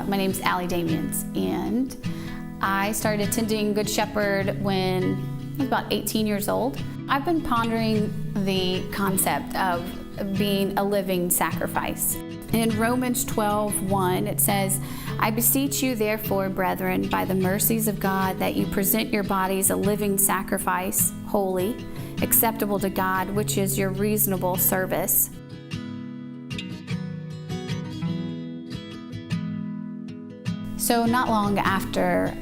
My name's Damiens, and I started attending Good Shepherd when I was about 18 years old. I've been pondering the concept of being a living sacrifice. In Romans 12:1, it says, "I beseech you therefore, brethren, by the mercies of God, that you present your bodies a living sacrifice, holy, acceptable to God, which is your reasonable service." So not long after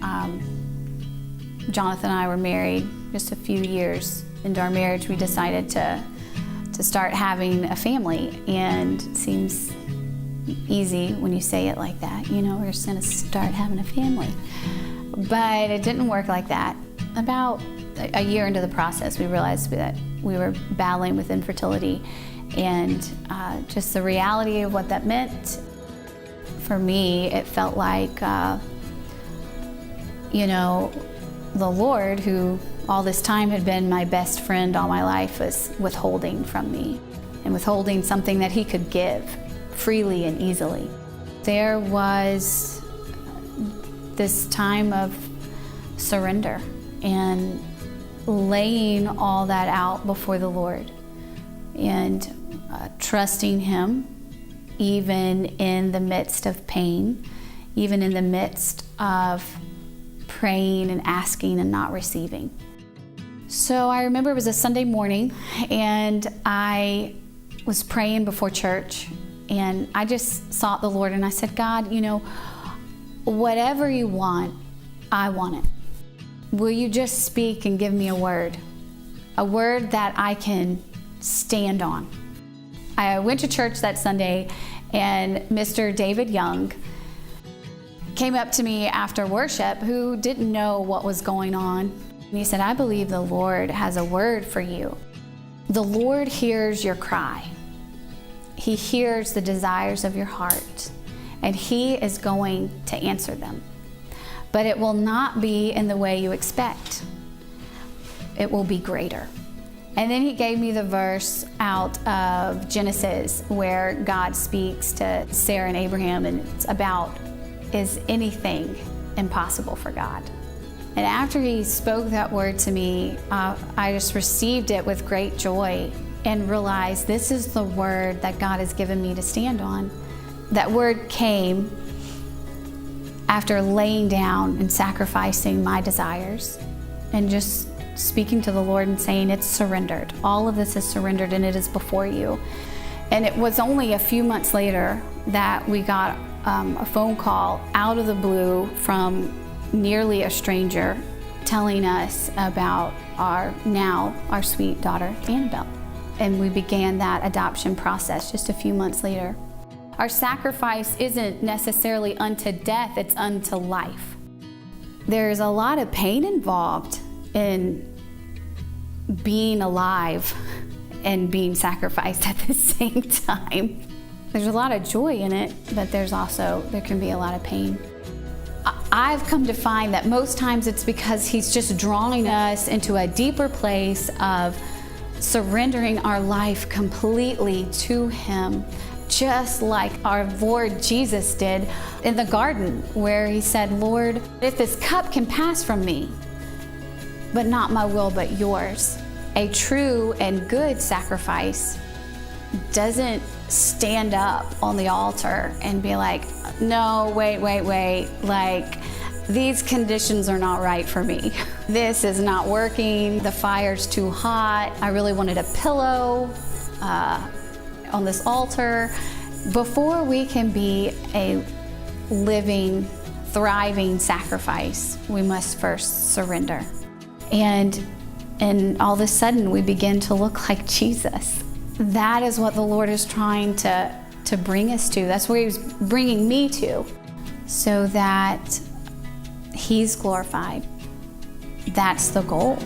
Jonathan and I were married, just a few years into our marriage, we decided to start having a family. And it seems easy when you say it like that, you know, we're just gonna start having a family. But it didn't work like that. About a year into the process, we realized that we were battling with infertility, and just the reality of what that meant. For me, it felt like, the Lord, who all this time had been my best friend all my life, was withholding from me, and withholding something that He could give freely and easily. There was this time of surrender and laying all that out before the Lord, and trusting Him even in the midst of pain, even in the midst of praying and asking and not receiving. So I remember it was a Sunday morning, and I was praying before church, and I just sought the Lord, and I said, God, whatever you want, I want it. Will you just speak and give me a word that I can stand on? I went to church that Sunday, and Mr. David Young came up to me after worship, who didn't know what was going on. And he said, "I believe the Lord has a word for you. The Lord hears your cry. He hears the desires of your heart, and He is going to answer them. But it will not be in the way you expect. It will be greater." And then he gave me the verse out of Genesis where God speaks to Sarah and Abraham, and it's about, is anything impossible for God? And after he spoke that word to me, I just received it with great joy and realized this is the word that God has given me to stand on. That word came after laying down and sacrificing my desires and just speaking to the Lord and saying, it's surrendered. All of this is surrendered, and it is before you. And it was only a few months later that we got a phone call out of the blue from nearly a stranger telling us about our sweet daughter, Annabelle. And we began that adoption process just a few months later. Our sacrifice isn't necessarily unto death, it's unto life. There's a lot of pain involved in being alive and being sacrificed at the same time. There's a lot of joy in it, but there can be a lot of pain. I've come to find that most times it's because He's just drawing us into a deeper place of surrendering our life completely to Him, just like our Lord Jesus did in the garden, where He said, "Lord, if this cup can pass from me, but not my will, but yours." A true and good sacrifice doesn't stand up on the altar and be like, "No, wait, like, these conditions are not right for me. This is not working. The fire's too hot. I really wanted a pillow on this altar." Before we can be a living, thriving sacrifice, we must first surrender. And all of a sudden, we begin to look like Jesus. That is what the Lord is trying to bring us to. That's where He was bringing me to, so that He's glorified. That's the goal.